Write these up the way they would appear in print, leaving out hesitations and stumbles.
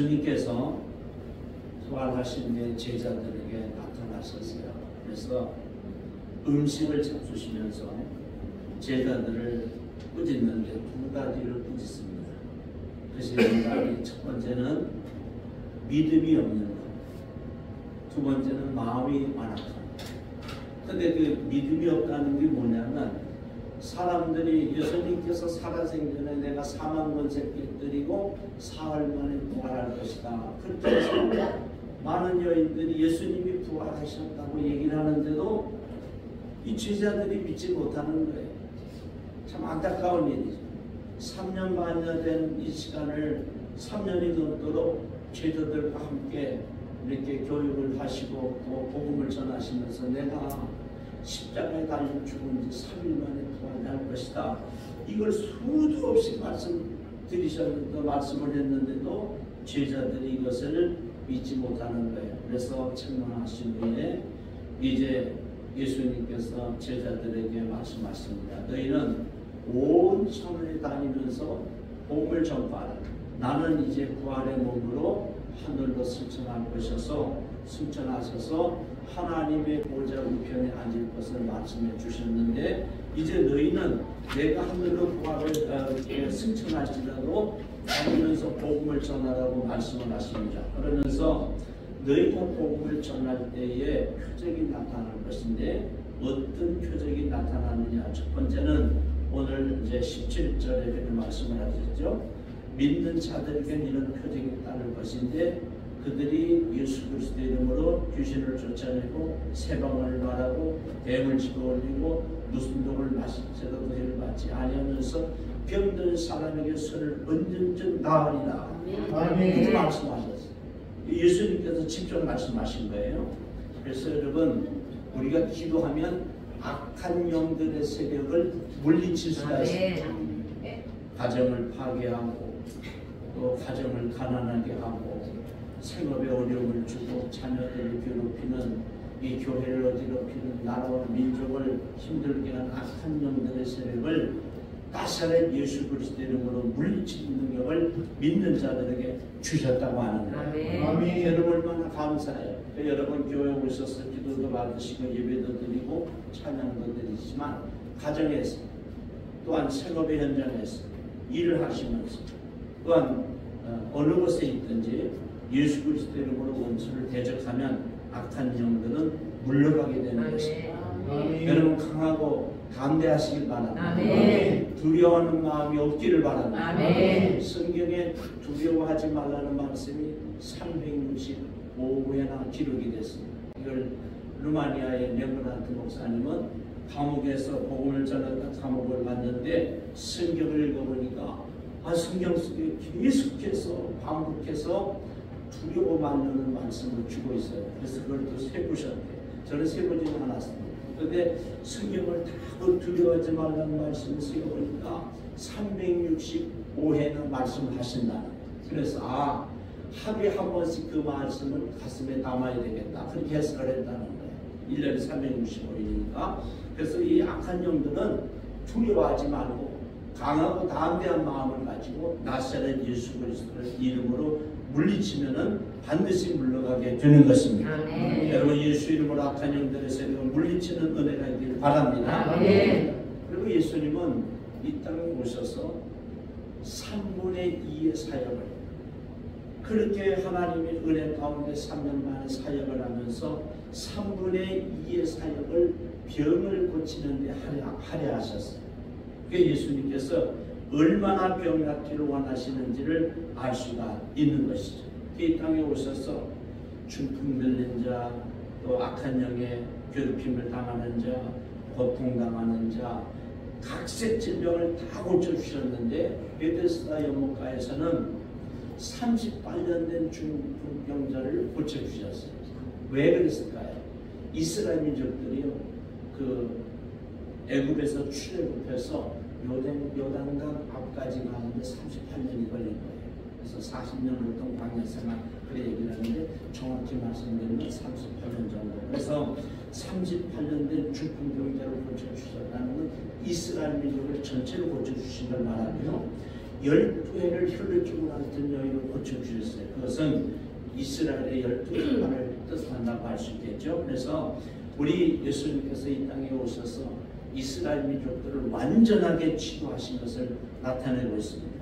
예수님께서 부활하신 내 제자들에게 나타나셨어요. 그래서 음식을 잡수시면서 제자들을 꾸짖는데 두 가지를 꾸짖습니다. 그것이 첫 번째는 믿음이 없는 것, 두 번째는 마음이 완악한 것. 근데 그 믿음이 없다는 게 뭐냐면, 사람들이 예수님께서 살아생전에 내가 4만 번 새끼 드리고 사흘 만에 부활할 것이다, 그렇게 해서 많은 여인들이 예수님이 부활하셨다고 얘기를 하는데도 이 제자들이 믿지 못하는 거예요. 참 안타까운 일이죠. 3년 반여 된 이 시간을 3년이 넘도록 제자들과 함께 이렇게 교육을 하시고 또 복음을 전하시면서 내가 십자가에 달려 죽은 지 3일 만에 부활할 것이다, 이걸 수도 없이 말씀을 했는데도 제자들이 이것을 믿지 못하는 거예요. 그래서 책망하신 후에 이제 예수님께서 제자들에게 말씀하십니다. 너희는 온 천하에 다니면서 복음을 전파하라. 나는 이제 부활의 몸으로 하늘로 승천할 것이어서 승천하셔서 하나님의 보좌 우편에 앉을 것을 말씀해 주셨는데, 이제 너희는 내가 하늘로 부활을 승천할지라도 다니면서 복음을 전하라고 말씀을 하십니다. 그러면서 너희가 복음을 전할 때에 표적이 나타날 것인데 어떤 표적이 나타나느냐. 첫 번째는 오늘 이제 17절에 이렇게 말씀을 하셨죠. 믿는 자들에게는 이런 표적이 따를 것인데 그들이 예수 그리스도의 이름으로 귀신을 쫓아내고 새방을 말하고 뱀을 집어올리고 무슨 독을 마실지라도 해를 받지 아니하면서 병든 사람에게 손을 얹은 나으리라. 그렇게 말씀하셨어요. 예수님께서 직접 말씀하신 거예요. 그래서 여러분, 우리가 기도하면 악한 영들의 세력을 물리칠 수가 있습니다. 가정을 파괴하고 또 가정을 가난하게 하고 생업에 어려움을 주고 자녀들을 괴롭히는, 이 교회를 어지럽히는, 나라와 민족을 힘들게 하는 악한 영들의 세력을 나사렛 예수 그리스도 이름으로 물리치는 능력을 믿는 자들에게 주셨다고 하는 거예요. 아멘. 여러분 얼마나 감사해요. 여러분 교회에 오셔서 기도도 받으시고 예배도 드리고 찬양도 드리지만 가정에서 또한 생업의 현장에서 일을 하시면서 또한 어느 곳에 있든지 예수 그리스도 이름으로 원수를 대적하면 악한 영들은 물러가게 되는 것입니다. 여러분 강하고 담대하시길 바랍니다. 두려워하는 마음이 없기를 바랍니다. 성경에 두려워하지 말라는 말씀이 365회나 기록이 됐습니다. 이걸 루마니아의 레브란트 목사님은 감옥에서 복음을 전하다 감옥을 갔는데 성경을 읽어보니까 성경 속에 계속해서 반복해서 두려워 말려는 말씀을 주고 있어요. 그래서 그걸 또 세부셨대요. 저는 세부지는 않았습니다. 그런데 성경을 다 두려워하지 말라는 말씀을 세워보니까 365회나 말씀을 하신다는 거예요. 그래서 하루에 한 번씩 그 말씀을 가슴에 담아야 되겠다, 그렇게 해석을 했다는 거예요. 1년에 365일이니까. 그래서 이 악한 영들은 두려워하지 말고 강하고 담대한 마음을 가지고 나사렛 예수 그리스도를 이름으로 물리치면은 반드시 물러가게 되는 것입니다. 여러분 예수 이름으로 악한 영들의 세력을 물리치는 은혜가 있기를 바랍니다. 그리고 예수님은 이 땅에 오셔서 3분의 2의 사역을, 그렇게 하나님의 은혜 가운데 3년 만에 사역을 하면서 3분의 2의 사역을 병을 고치는 데 할애하셨어요. 그게 예수님께서 얼마나 병 낫기를 원하시는지를 알 수가 있는 것이죠. 이 땅에 오셔서 중풍 들린 자, 또 악한 영에 괴롭힘을 당하는 자, 고통당하는 자, 각색 질병을 다 고쳐주셨는데 베데스다 연못가에서는 38년 된 중풍병자를 고쳐주셨어요. 왜 그랬을까요? 이스라엘 민족들이요, 그 애굽에서 출애굽해서 요단강 앞까지 가는데 38년이 걸린 거예요. 그래서 40년을 동안 광야 생활 그래 얘기를 하는데 정확히 말씀드리면 38년 정도. 그래서 38년 된 중풍병자를 고쳐주셨다는 건 이스라엘 민족을 전체로 고쳐주신 걸 말하고요. 12해를 혈루증으로 앓던 여인을 고쳐주셨어요. 그것은 이스라엘의 12지파를 뜻한다고 할 수 있겠죠. 그래서 우리 예수님께서 이 땅에 오셔서 이스라엘 민족들을 완전하게 치유하신 것을 나타내고 있습니다.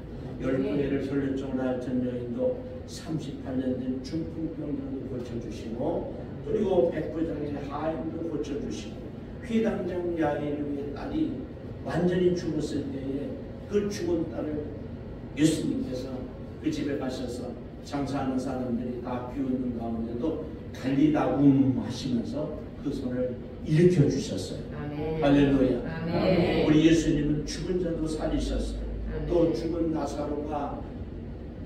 12해를 혈루증으로 앓던 여인도 38년 된 중풍병들도 고쳐주시고, 그리고 백부장의 하인도 고쳐주시고, 휘당장 야이르의 딸이 완전히 죽었을 때에 그 죽은 딸을 예수님께서 그 집에 가셔서 장사하는 사람들이 다 비웃는 가운데도 갈리다굼 하시면서 그 손을 일으켜 주셨어요. 아멘. 할렐루야. 아멘. 우리 예수님은 죽은 자도 살리셨어요. 아멘. 또 죽은 나사로가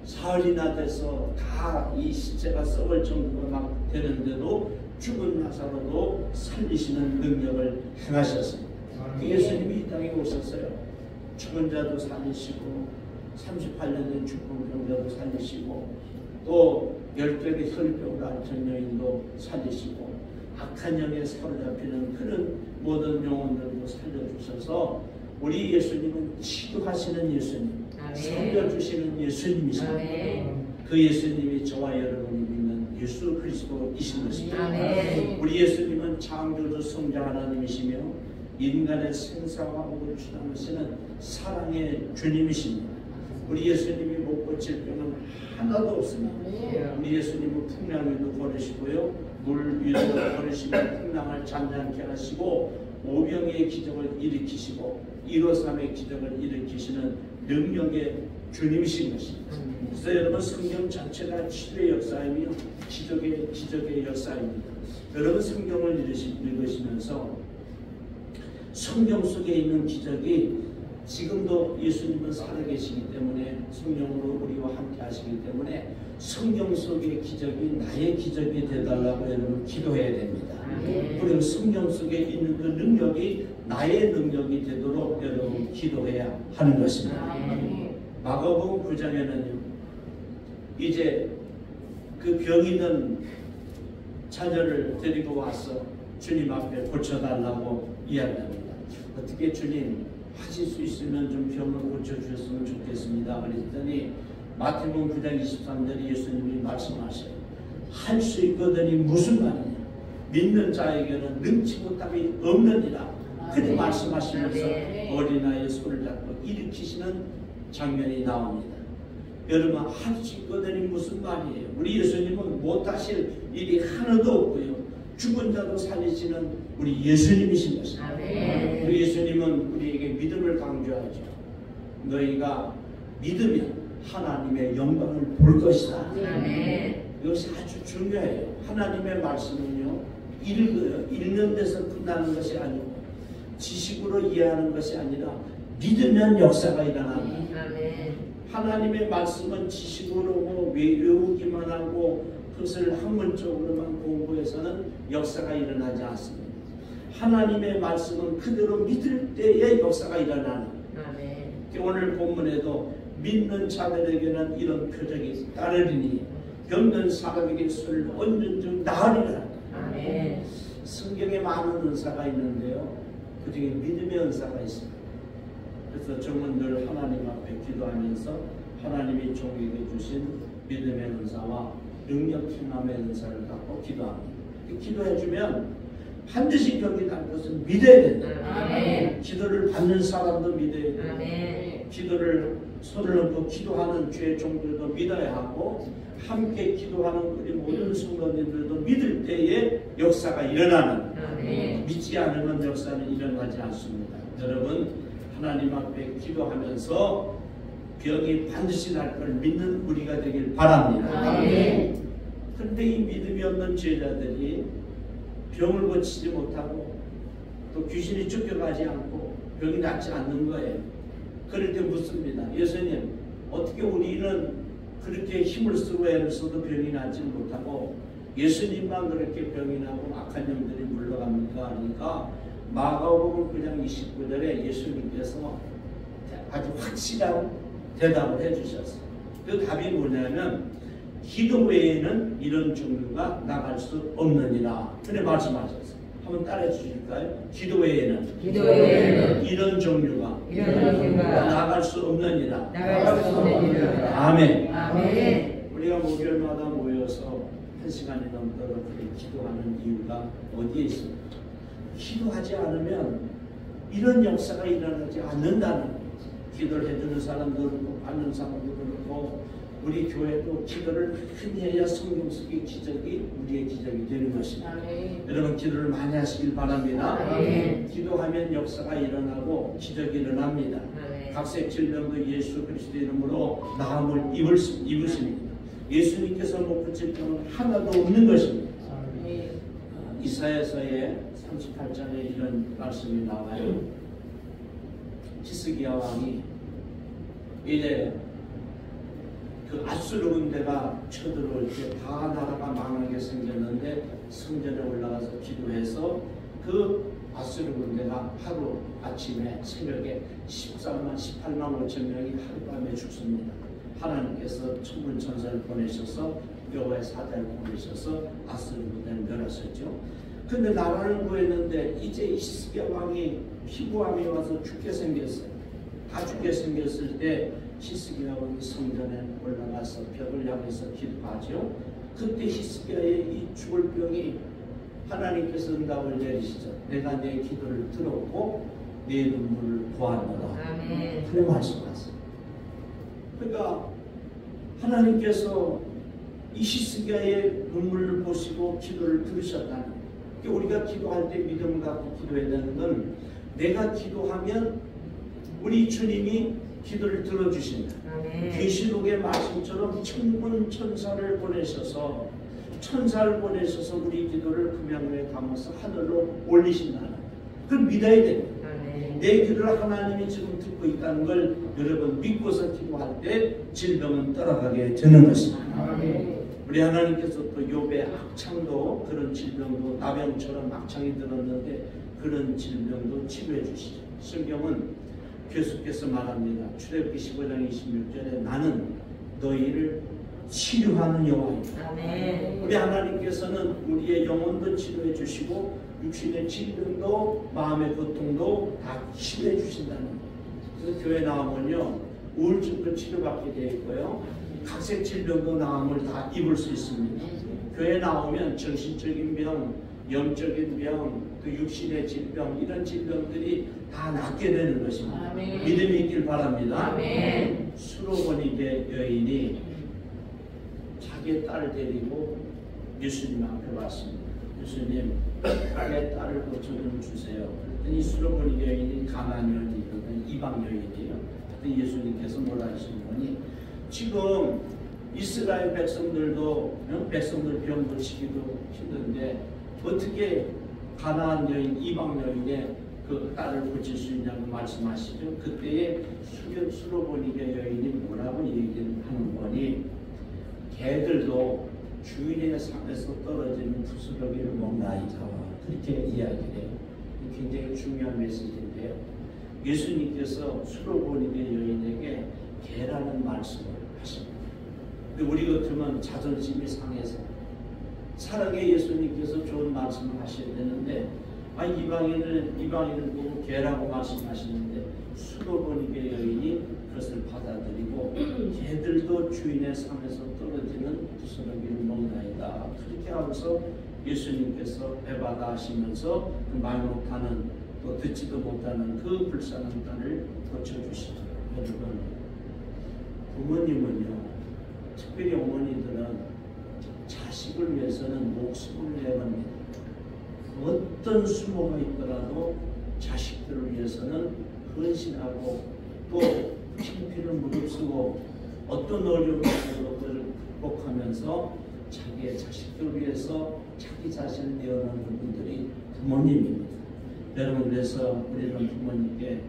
사흘이나 돼서 다 이 시체가 썩을 정도가 막 되는데도 죽은 나사로도 살리시는 능력을 행하셨습니다. 그 예수님이 이 땅에 오셨어요. 죽은 자도 살리시고 38년 된 중풍병자도 살리시고, 또 12개 혈병을 앓던 여인도 살리시고, 악한 영에 사로잡히는 그런 모든 영혼들도 살려주셔서 우리 예수님은 치유하시는 예수님, 살려주시는 예수님이십니다. 그 예수님이 저와 여러분이 믿는 예수 그리스도이신 것입니다. 우리 예수님은 창조주 성자 하나님이시며 인간의 생사와 복을 주장하시는 사랑의 주님이십니다. 우리 예수님이 못 고칠 병은 하나도 없습니다. 우리 예수님은 풍랑에도 걸으시고요, 물 위에도 걸으시며 풍랑을 잔잔케 하시고, 오병의 기적을 일으키시고 153의 기적을 일으키시는 능력의 주님이신 것입니다. 그래서 여러분, 성경 자체가 치료의 역사이며 기적의 역사입니다. 여러분, 성경을 읽으시면서 성경 속에 있는 기적이 지금도 예수님은 살아계시기 때문에, 성령으로 우리와 함께 하시기 때문에 성경 속의 기적이 나의 기적이 되달라고 여러분 기도해야 됩니다. 그리고 성경 속에 있는 그 능력이 나의 능력이 되도록 여러분 기도해야 하는 것입니다. 마가복음 9장에는요, 이제 그 병 있는 자녀를 데리고 와서 주님 앞에 고쳐달라고 이야기합니다. 어떻게 주님 하실 수 있으면 좀 병을 고쳐주셨으면 좋겠습니다. 그랬더니 마태복음 9장 23절에 예수님이 말씀하셔요. 할 수 있거든이 무슨 말이냐, 믿는 자에게는 능치 못함이 없느니라. 그렇게 말씀하시면서 어린아이의 손을 잡고 일으키시는 장면이 나옵니다. 여러분, 할 수 있거든이 무슨 말이에요? 우리 예수님은 못하실 일이 하나도 없고요, 죽은 자도 살리시는 우리 예수님이신 것입니다. 우리 예수님은 우리에게 믿음을 강조하죠. 너희가 믿으면 하나님의 영광을 볼 것이다. 이것이 아주 중요해요. 하나님의 말씀은요, 읽는 데서 끝나는 것이 아니고 지식으로 이해하는 것이 아니라 믿으면 역사가 일어난다. 하나님의 말씀은 지식으로 외우기만 하고 그것을 학문적으로만 공부해서는 역사가 일어나지 않습니다. 하나님의 말씀은 그대로 믿을 때에 역사가 일어나는. 오늘 본문에도 믿는 자들에게는 이런 표적이 따르리니 병든 사람에게 손을 얹은 즉 나으리라. 성경에 많은 은사가 있는데요, 그 중에 믿음의 은사가 있습니다. 그래서 저는 늘 하나님 앞에 기도하면서 하나님이 종에게 주신 믿음의 은사와 능력 행함의 은사를 갖고 기도합니다. 기도해주면 반드시 병이 날 것은 믿어야 된다. 기도를 받는 사람도 믿어야 된다. 기도를 손을 얹고 기도하는 주의 종들도 믿어야 하고, 함께 기도하는 우리 모든 성도님들도 믿을 때에 역사가 일어나는, 믿지 않으면 역사는 일어나지 않습니다. 여러분, 하나님 앞에 기도하면서 병이 반드시 날 걸 믿는 우리가 되길 바랍니다. 그런데 이 믿음이 없는 제자들이 병을 고치지 못하고 또 귀신이 쫓겨가지 않고 병이 낫지 않는 거예요. 그럴 때 묻습니다. 예수님, 어떻게 우리는 그렇게 힘을 쓰고 애를 써도 병이 낫지 못하고 예수님만 그렇게 병이 나고 악한 영들이 물러갑니까? 하니까 마가복음 9장 29절에 예수님께서 아주 확실한 대답을 해주셨어요. 그 답이 뭐냐면 기도 외에는 이런 종류가 나갈 수 없느니라. 그래 말씀하셨어요. 한번 따라해 주실까요? 기도 외에는 이런 종류가 나갈 수 없느니라. 아멘. 우리가 목요일마다 모여서 1시간이 넘도록 그렇게 기도하는 이유가 어디에 있습니까? 기도하지 않으면 이런 역사가 일어나지 않는다는 거예요. 기도를 해주는 사람도 그렇고 받는 사람도 그렇고 우리 교회도 기도를 흔히 해야 성경 속의 기적이 우리의 기적이 되는 것입니다. 여러분 기도를 많이 하시길 바랍니다. 기도하면 역사가 일어나고 기적이 일어납니다. 각색 질병도 예수 그리스도 이름으로 나음을 입으십니다. 예수님께서 못 붙일 병은 하나도 없는 것입니다. 이사야서의 38장에 이런 말씀이 나와요. 히스기야 왕이 이제 그 아수르 군대가 쳐들어올 때 다 나라가 망하게 생겼는데 성전에 올라가서 기도해서 그 아수르 군대가 하루 아침에 새벽에 13만 18만 5천 명이 하룻밤에 죽습니다. 하나님께서 천군 천사를 보내셔서 여호와의 사자를 보내셔서 아수르 군대를 멸하셨죠. 근데 나라는 구했는데 이제 히스기야 왕이 피부암이 와서 죽게 생겼어요. 다 죽게 생겼을 때 히스기야 왕이 성전에 올라가서 벽을 향해서 기도하죠. 그때 히스기야의 이 죽을 병이 하나님께서 응답을 내리시죠. 내가 내 기도를 들었고 내 눈물을 보았노라. 그렇게 말씀하세요. 그러니까 하나님께서 이 히스기야의 눈물을 보시고 기도를 들으셨다는 거예요. 우리가 기도할 때 믿음 갖고 기도해야 되는 건 내가 기도하면 우리 주님이 기도를 들어주신다. 계시록의 말씀처럼 천군 천사를 보내셔서 우리 기도를 금양로에 담아서 하늘로 올리신다는 그걸 믿어야 됩니다. 내 기도를 하나님이 지금 듣고 있다는 걸 여러분 믿고서 기도할 때 질병은 떠나가게 되는 것입니다. 우리 하나님께서 또 욥의 악창도 그런 질병도 나병처럼 악창이 들었는데 그런 질병도 치료해 주시죠. 성경은 계속해서 말합니다. 출애굽기 15장 26절에 나는 너희를 치료하는 여호와이다. 우리 하나님께서는 우리의 영혼도 치료해 주시고 육신의 질병도 마음의 고통도 다 치료해 주신다는 거예요. 그래서 교회 나오면요 우울증도 치료받게 되어 있고요. 각색 질병도 나음을 다 입을 수 있습니다. 교회 나오면 정신적인 병, 영적인 병, 또 육신의 질병 이런 질병들이 다 낫게 되는 것입니다. 믿음이 있길 바랍니다. 수로보니게 여인이 자기의 딸을 데리고 예수님 앞에 왔습니다. 예수님, 내 딸을 고쳐 좀 주세요. 그랬더니 수로보니게 여인이 가나안 여인이거든요. 이방 여인이에요. 그랬더니 예수님께서 뭐라 하시는 지금 이스라엘 백성들 병 고치기도 힘든데 어떻게 가나안 여인, 이방 여인의 그 딸을 고칠 수 있냐고 말씀하시죠. 그때에 수로보니게 여인이 뭐라고 얘기를 하는 거니 개들도 주인의 상에서 떨어지는 부스러기를 먹나이다. 그렇게 이야기를 해요. 굉장히 중요한 메시지인데요. 예수님께서 수로보니게 여인에게 개라는 말씀을 하십니다. 근데 우리 같으면 자존심이 상해서 사랑의 예수님께서 좋은 말씀을 하셔야 되는데 이방인을 보고 개라고 말씀하시는데 수로보니게 여인이 그것을 받아들이고 개들도 주인의 상에서 떨어지는 부스러기를 먹나이다. 그렇게 하면서 예수님께서 배받아 하시면서 그 말 못하는 또 듣지도 못하는 그 불쌍한 딸을 고쳐주시죠. 여러분 부모님은요 특별히 어머니들은 자식을 위해서는 목숨을 내봅니다. 어떤 수모가 있더라도 자식들을 위해서는 헌신하고 또 힘피를 무릅쓰고 어떤 어려움을 극복하면서 자기의 자식들을 위해서 자기 자신을 내어놓는 분들이 부모님입니다. 여러분 그래서 우리는 부모님께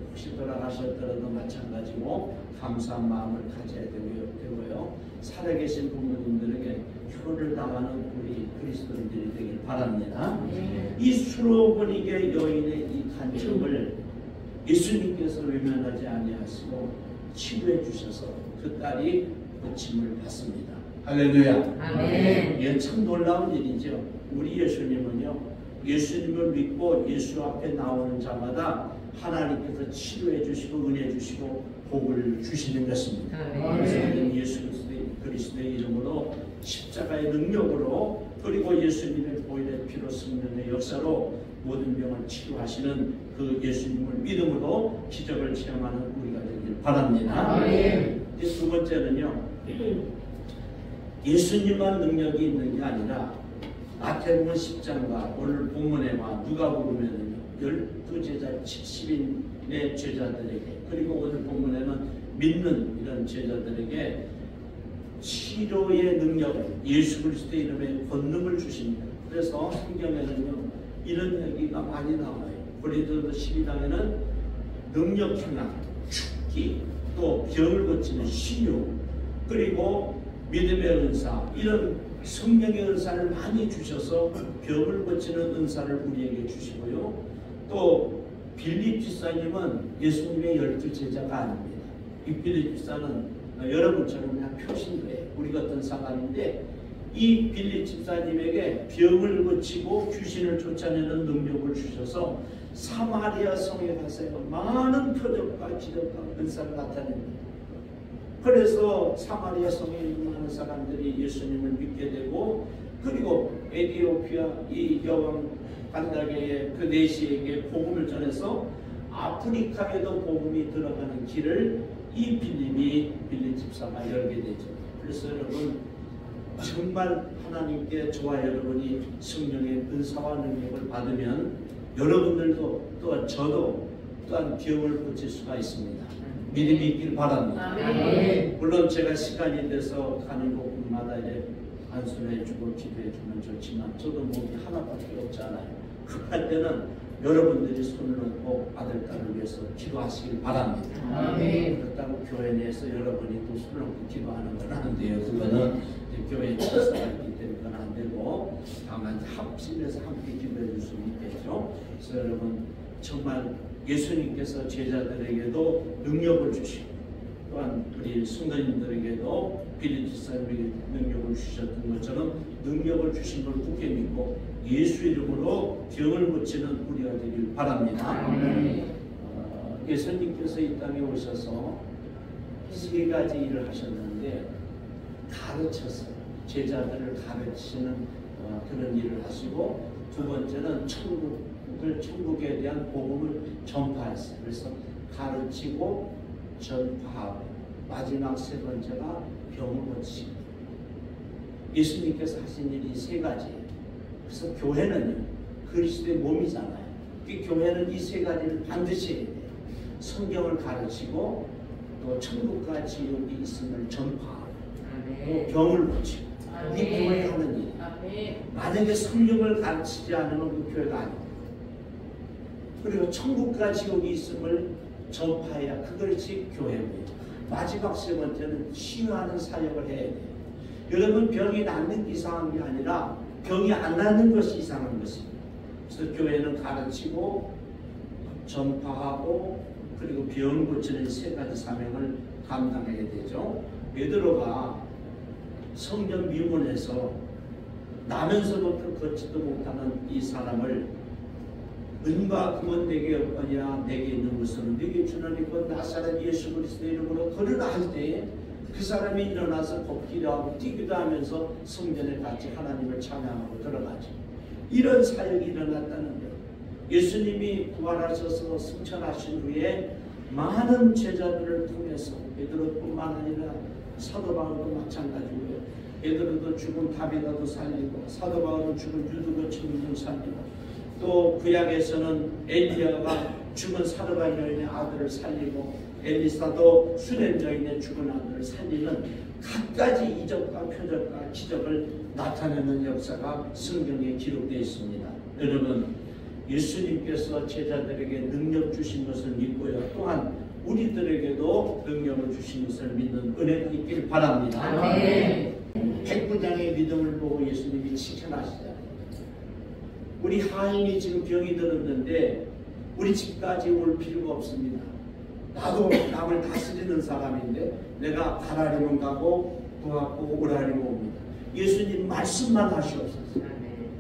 혹시 돌아가셨더라도 마찬가지고 감사한 마음을 가져야 되고요. 살아계신 부모님들에게 효를 당하는 우리 그리스도인들이 되길 바랍니다. 이 수로보니게 여인의 이 간증을 예수님께서 외면하지 아니하시고 치료해 주셔서 그 딸이 고침을 받습니다. 할렐루야. 아멘. 이게 참 놀라운 일이죠. 우리 예수님은요 예수님을 믿고 예수 앞에 나오는 자마다 하나님께서 치료해 주시고 은혜 주시고 복을 주시는 것입니다. 그래서 예수 그리스도의 이름으로 십자가의 능력으로 그리고 예수님의 보혈의 피로 성령의 역사로 모든 병을 치료하시는 그 예수님을 믿음으로 기적을 체험하는 우리가 되길 바랍니다. 두 번째는요, 예수님만 능력이 있는 게 아니라 마태복음 10장과 오늘 본문에와 누가복음에는 12제자 70인의 제자들에게 그리고 오늘 본문에는 믿는 이런 제자들에게 치료의 능력을 예수 그리스도의 이름에 권능을 주십니다. 그래서 성경에는요 이런 얘기가 많이 나와요. 고린도서 12장에는 능력 행함, 축기, 또 병을 고치는 신유, 그리고 믿음의 은사, 이런 성령의 은사를 많이 주셔서 병을 고치는 은사를 우리에게 주시고요. 또 빌립 집사님은 예수님의 12제자가 아닙니다. 이 빌립 집사는 여러분처럼 그냥 표신도예요. 우리 같은 사람인데 이 빌립 집사님에게 병을 고치고 귀신을 쫓아내는 능력을 주셔서 사마리아 성에 가서 많은 표적과 기적과 은사를 나타냅니다. 그래서 사마리아 성에 있는 많은 사람들이 예수님을 믿게 되고 그리고 에티오피아 이 여왕 간다게의 그 내시에게 복음을 전해서 아프리카에도 복음이 들어가는 길을 이 빌립 집사가 열게 되죠. 그래서 여러분 정말 하나님께 저와 여러분이 성령의 은사와 능력을 받으면 여러분들도 또한 저도 또한 병을 고칠 수가 있습니다. 믿음이 있길 바랍니다. 물론 제가 시간이 돼서 가는 곳마다 이제 안수해주고 기도해주면 좋지만 저도 몸이 하나밖에 없잖아요. 급할 때는 여러분들이 손을 얹고 아들, 딸을 위해서 기도하시길 바랍니다. 그렇다고 교회 내에서 여러분이 또 손을 얹고 기도하는 건 안 돼요. 그거는 교회에 처사가 있기 때문에 그건 안 되고 다만 합심해서 함께 기도해 줄 수 있겠죠. 그래서 여러분 정말 예수님께서 제자들에게도 능력을 주시고 또한 우리 성도님들에게도 빌립 집사님에게 능력을 주셨던 것처럼 능력을 주신 걸 굳게 믿고 예수 이름으로 병을 고치는 우리가 되길 바랍니다. 예수님께서 이 땅에 오셔서 세 가지 일을 하셨는데 가르쳐서 제자들을 가르치는 그런 일을 하시고 두 번째는 천국에 대한 복음을 전파했어요. 그래서 가르치고 전파하고 마지막 세 번째가 병을 고치고 예수님께서 하신 일이 세 가지예요. 그래서 교회는요 그리스도의 몸이잖아요. 그 교회는 이 세 가지를 반드시 해야 돼요. 성경을 가르치고 또 천국과 지옥이 있음을 전파하고 또 병을 고치고 이게 교회 하는 일이에요. 만약에 성경을 가르치지 않으면 그 교회가 아닙니다. 그리고 천국과 지옥이 있음을 전파해야 그것이 교회고요. 마지막 세 번째는 치유하는 사역을 해야 돼요. 여러분 병이 낫는 게 이상한 게 아니라 병이 안 낫는 것이 이상한 것입니다. 그래서 교회는 가르치고 전파하고 그리고 병 고치는 세 가지 사명을 감당해야 되죠. 베드로가 성전 미문에서 나면서부터 걷지도 못하는 이 사람을 은과 금은 내게 없거냐 내게 있는 것은 내게 주는 이고 나사렛 예수 그리스도의 이름으로 걸으라 할 때에 그 사람이 일어나서 걷기도 하고 뛰기도 하면서 성전에 같이 하나님을 찬양하고 들어가죠. 이런 사역이 일어났다는 거예요. 예수님이 부활하셔서 승천하신 후에 많은 제자들을 통해서 베드로뿐만 아니라 사도 바울도 마찬가지고요. 베드로도 죽은 다비다도 살리고 사도 바울은 죽은 유두도 청중 살리고 또 구약에서는 엘리야가 죽은 사르밧 여인의 아들을 살리고 엘리사도 수렘 여인의 죽은 아들을 살리는 갖가지 이적과 표적과 기적을 나타내는 역사가 성경에 기록되어 있습니다. 여러분 예수님께서 제자들에게 능력 주신 것을 믿고요. 또한 우리들에게도 능력을 주신 것을 믿는 은혜가 있기를 바랍니다. 백부장의 믿음을 보고 예수님이 칭찬하시잖아요. 우리 하인이 지금 병이 들었는데 우리 집까지 올 필요가 없습니다. 나도 남을 다스리는 사람인데 내가 가라리면 가고 도와고 오라리면 옵니다. 예수님 말씀만 하시옵소서.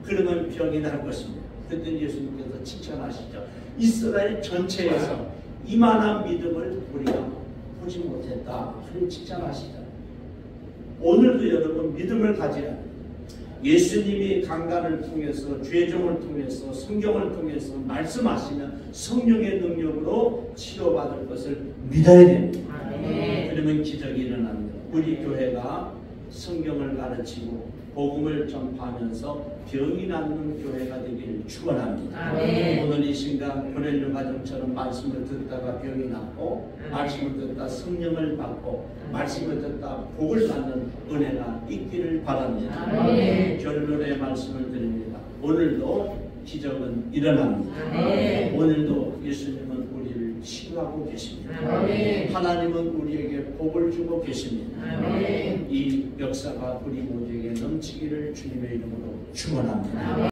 그러면 병이 날 것입니다. 그때 예수님께서 칭찬하시죠. 이스라엘 전체에서 이만한 믿음을 우리가 보지 못했다. 하나님 칭찬하시잖아요. 오늘도 여러분 믿음을 가지라. 예수님이 강단을 통해서 죄종을 통해서 성경을 통해서 말씀하시면 성령의 능력으로 치료받을 것을 믿어야 됩니다. 그러면 기적이 일어납니다. 우리 교회가 성경을 가르치고 복음을 전파하면서 병이 낫는 교회가 되기를 축원합니다. 오늘 이 순간 고넬료 가정처럼 말씀을 듣다가 병이 낫고 말씀을 듣다 성령을 받고 말씀을 듣다 복을 받는 은혜가 있기를 바랍니다. 결론의 말씀을 드립니다. 오늘도 기적은 일어납니다. 오늘도 예수님은 우리를 치유하고 계십니다. 하나님은 우리에게 복을 주고 계십니다. 이 역사가 우리 모두에게 넘치기를 주님의 이름으로 축원합니다.